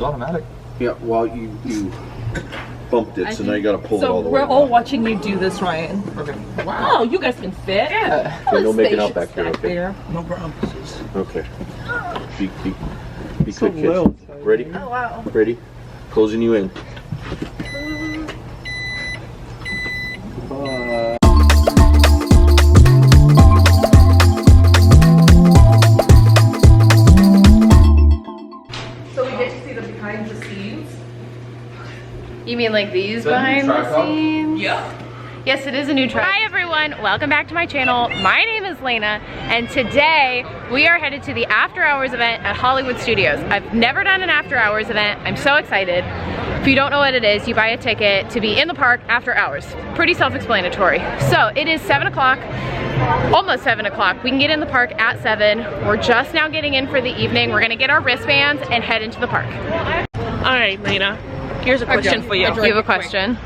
Automatic. Yeah, well, you bumped it, so now you gotta pull it all the way. So we're all watching you do this, Ryan. Okay. Wow, oh, you guys can fit. Yeah. Okay, no making out back there, okay? No problem. Okay. Be So quick, kids. Ready? Oh, wow. Ready? Closing you in. So we get to see the behind the scenes. You mean like these that a new behind the tripod? scenes? Yeah. Yes, it is a new tripod. Hi everyone, welcome back to my channel. My name is Lena, and today we are headed to the After Hours event at Hollywood Studios. I've never done an After Hours event. I'm so excited. If you don't know what it is, you buy a ticket to be in the park after hours. Pretty self-explanatory. So it is 7 o'clock, almost 7 o'clock. We can get in the park at 7. We're just now getting in for the evening. We're gonna get our wristbands and head into the park. All right, Lena. Here's a question for you. You have a question?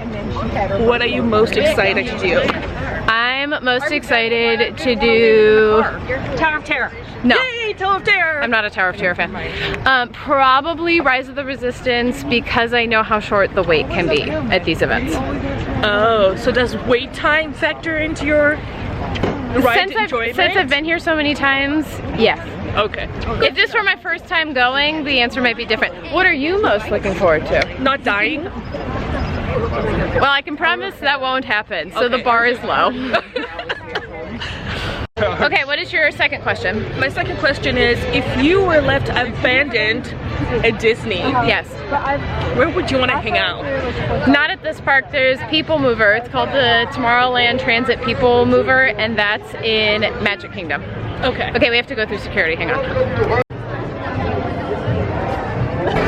What are you most excited to do? I'm most excited to do... Tower of Terror. No. Yay, Tower of Terror. I'm not a Tower of Terror fan. Probably Rise of the Resistance, because I know how short the wait can be at these events. Oh, so does wait time factor into your ride enjoyment? Since I've been here so many times, yes. Okay. If this were my first time going, the answer might be different. What are you most looking forward to? Not dying? Well, I can promise that won't happen, so the bar is low. Okay, what is your second question? My second question is, if you were left abandoned at Disney, Yes. where would you want to hang out? Not at this park. There's People Mover. It's called the Tomorrowland Transit People Mover, and that's in Magic Kingdom. Okay. Okay, we have to go through security. Hang on.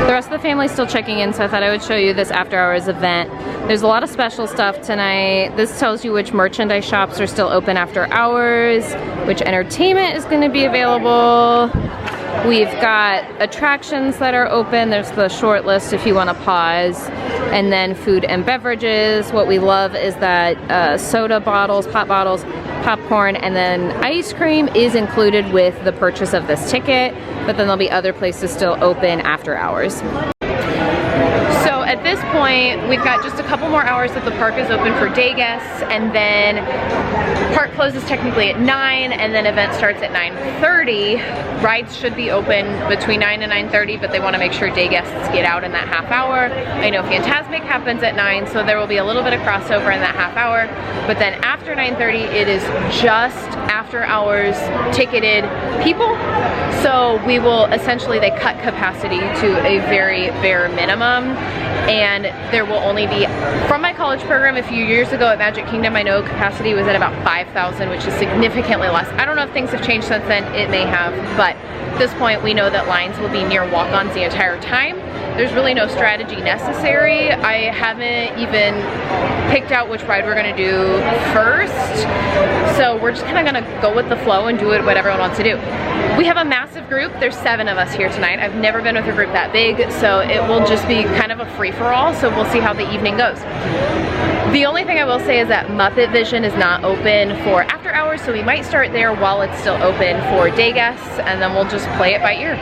The rest of the family's still checking in, so I thought I would show you this after hours event. There's a lot of special stuff tonight. This tells you which merchandise shops are still open after hours, which entertainment is going to be available. We've got attractions that are open. There's the short list if you want to pause. And then food and beverages. What we love is that soda bottles, pop bottles, popcorn, and then ice cream is included with the purchase of this ticket, but then there'll be other places still open after hours. So at this point, we've got just a couple more hours that the park is open for day guests, and then park closes technically at 9, and then event starts at 9:30. Rides should be open between 9 and 9:30, but they want to make sure day guests get out in that half hour. I know Fantasmic happens at 9, so there will be a little bit of crossover in that half hour, but then after 9:30, it is just after hours ticketed people. So we will essentially, they cut capacity to a very bare minimum, and there will only be, from my college program a few years ago at Magic Kingdom, I know capacity was at about 5,000, which is significantly less. I don't know if things have changed since then, it may have, but at this point we know that lines will be near walk-ons the entire time. There's really no strategy necessary. I haven't even picked out which ride we're gonna do first, so we're just kind of gonna go with the flow and do it what everyone wants to do. We have a massive group. There's 7 of us here tonight. I've never been with a group that big, so it will just be kind of a free-for-all, so we'll see how the evening goes. The only thing I will say is that Muppet Vision is not open for after hours, so we might start there while it's still open for day guests, and then we'll just play it by ear.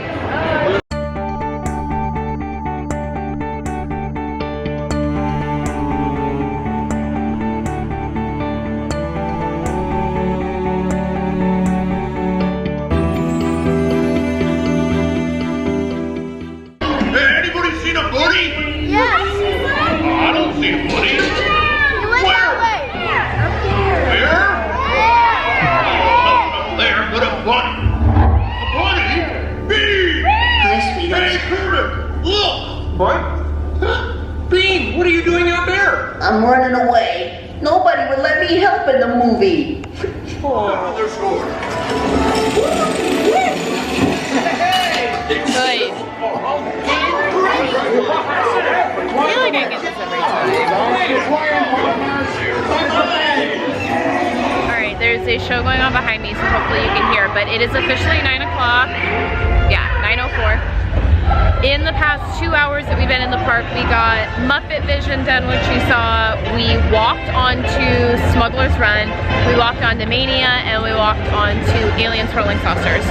Bean, what are you doing out there? I'm running away. Nobody would let me help in the movie. Another sword. Good. I feel like I get this every time. Alright, there's a show going on behind me, so hopefully you can hear, but it is officially 9 o'clock. Yeah, 9:04. In the past 2 hours that we've been in the park, we got Muppet Vision done, which you saw. We walked onto Smuggler's Run, we walked onto Mania, and we walked onto Alien Swirling Saucers.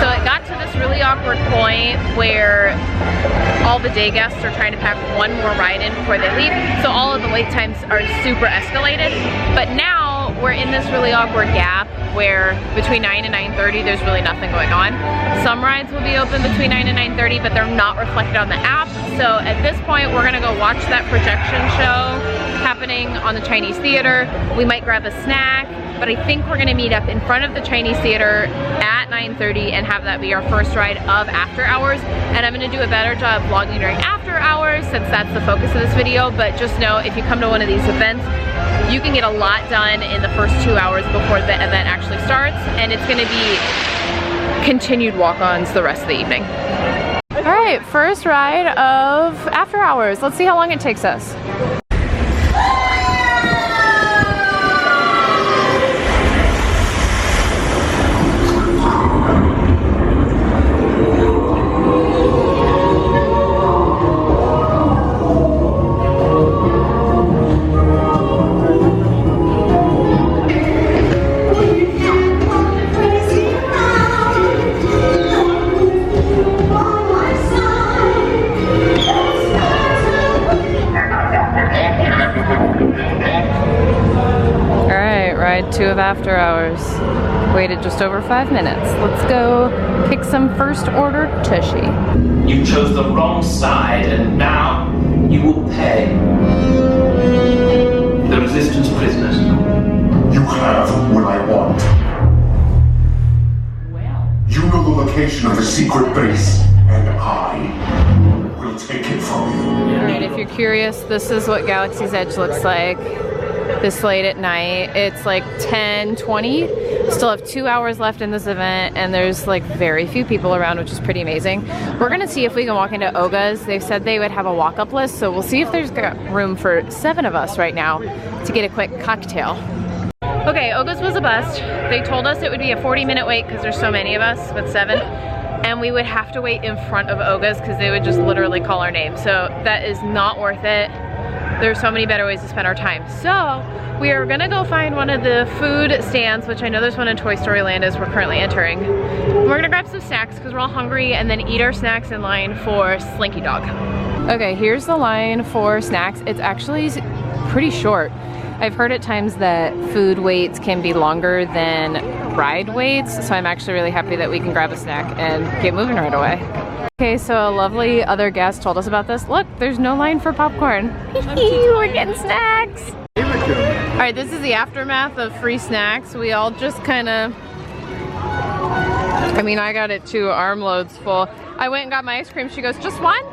So it got to this really awkward point where all the day guests are trying to pack one more ride in before they leave, so all of the wait times are super escalated. But now we're in this really awkward gap where between 9 and 9:30 there's really nothing going on. Some rides will be open between 9 and 9:30, but they're not reflected on the app. So at this point we're gonna go watch that projection show happening on the Chinese Theater. We might grab a snack, but I think we're gonna meet up in front of the Chinese Theater at 9:30 and have that be our first ride of after hours. And I'm gonna do a better job vlogging during after hours since that's the focus of this video. But just know, if you come to one of these events, you can get a lot done in the first 2 hours before the event actually starts, and it's gonna be continued walk-ons the rest of the evening. All right, first ride of after hours. Let's see how long it takes us. Ride 2 of after hours. Waited just over 5 minutes. Let's go pick some first order tushy. You chose the wrong side, and now you will pay. The resistance prisoners. You have what I want. You know the location of the secret base, and I will take it from you. Alright, if you're curious, this is what Galaxy's Edge looks like this late at night. It's like 10:20. Still have 2 hours left in this event, and there's like very few people around, which is pretty amazing. We're gonna see if we can walk into Oga's. They've said they would have a walk-up list, so we'll see if there's room for 7 of us right now to get a quick cocktail. Okay, Oga's was a bust. They told us it would be a 40-minute wait because there's so many of us with 7. And we would have to wait in front of Oga's because they would just literally call our name. So that is not worth it. There's so many better ways to spend our time. So we are gonna go find one of the food stands, which I know there's one in Toy Story Land as we're currently entering. We're gonna grab some snacks because we're all hungry, and then eat our snacks in line for Slinky Dog. Okay, here's the line for snacks. It's actually pretty short. I've heard at times that food waits can be longer than ride waits, so I'm actually really happy that we can grab a snack and get moving right away. Okay, so a lovely other guest told us about this. Look, there's no line for popcorn. We're getting snacks. All right, this is the aftermath of free snacks. We all just kind of, I mean, I got it 2 armloads full. I went and got my ice cream. She goes, just one?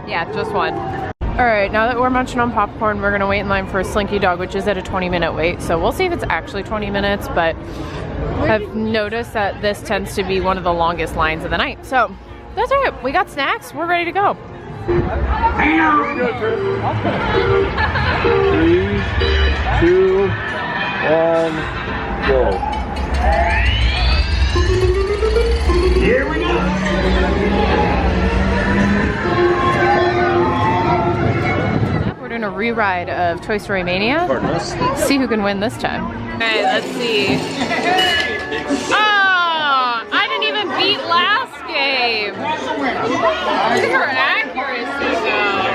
Yeah, just one. All right, now that we're munching on popcorn, we're gonna wait in line for a Slinky Dog, which is at a 20-minute wait. So we'll see if it's actually 20 minutes, but I've noticed that this tends to be one of the longest lines of the night. So that's all right, we got snacks, we're ready to go. 3, 2, 1, go. Here we go. We're doing a re-ride of Toy Story Mania. Pardon us. See who can win this time. Okay, let's see. Oh, I didn't even beat last game. Look at her accuracy though.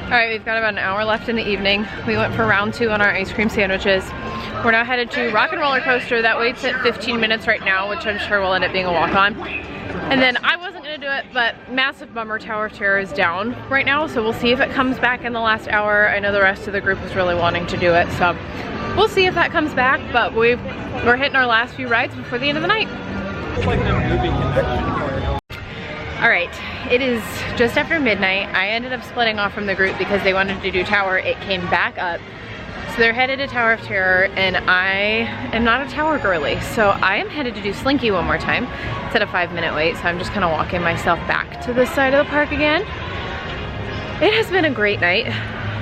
All right, we've got about an hour left in the evening. We went for round 2 on our ice cream sandwiches. We're now headed to Rock and Roller Coaster. That waits at 15 minutes right now, which I'm sure will end up being a walk-on. And then I wasn't gonna do it, but massive bummer, Tower of Terror is down right now, so we'll see if it comes back in the last hour. I know the rest of the group was really wanting to do it, so we'll see if that comes back, but we're hitting our last few rides before the end of the night. All right, it is just after midnight. I ended up splitting off from the group because they wanted to do Tower. It came back up. So they're headed to Tower of Terror, and I am not a Tower girly, so I am headed to do Slinky one more time. It's at a 5-minute wait, so I'm just kind of walking myself back to this side of the park again. It has been a great night.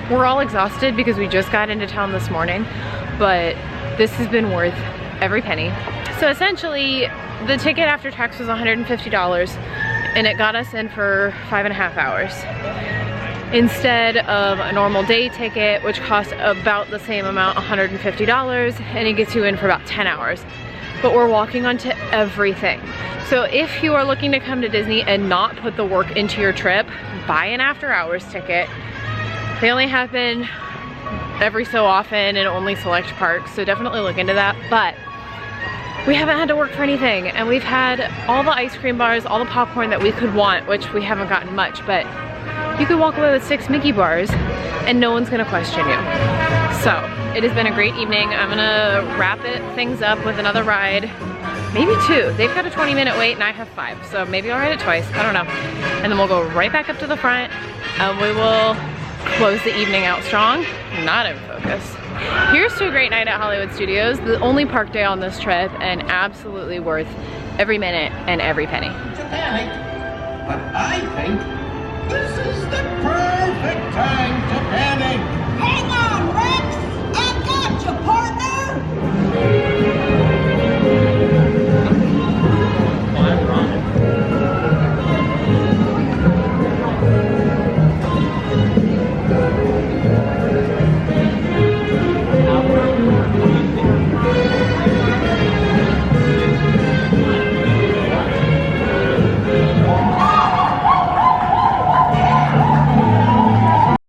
We're all exhausted because we just got into town this morning, but this has been worth every penny. So essentially, the ticket after tax was $150. and it got us in for 5.5 hours. Instead of a normal day ticket, which costs about the same amount, $150, and it gets you in for about 10 hours. But we're walking onto everything. So if you are looking to come to Disney and not put the work into your trip, buy an after hours ticket. They only happen every so often in only select parks, so definitely look into that. But we haven't had to work for anything, and we've had all the ice cream bars, all the popcorn that we could want, which we haven't gotten much, but you could walk away with 6 Mickey bars and no one's gonna question you. So it has been a great evening. I'm gonna wrap things up with another ride, maybe 2. They've got a 20-minute wait and I have 5, so maybe I'll ride it twice, I don't know. And then we'll go right back up to the front and we will close the evening out strong. Not in focus. Here's to a great night at Hollywood Studios, the only park day on this trip and absolutely worth every minute and every penny. Panic, but I think this is the perfect time to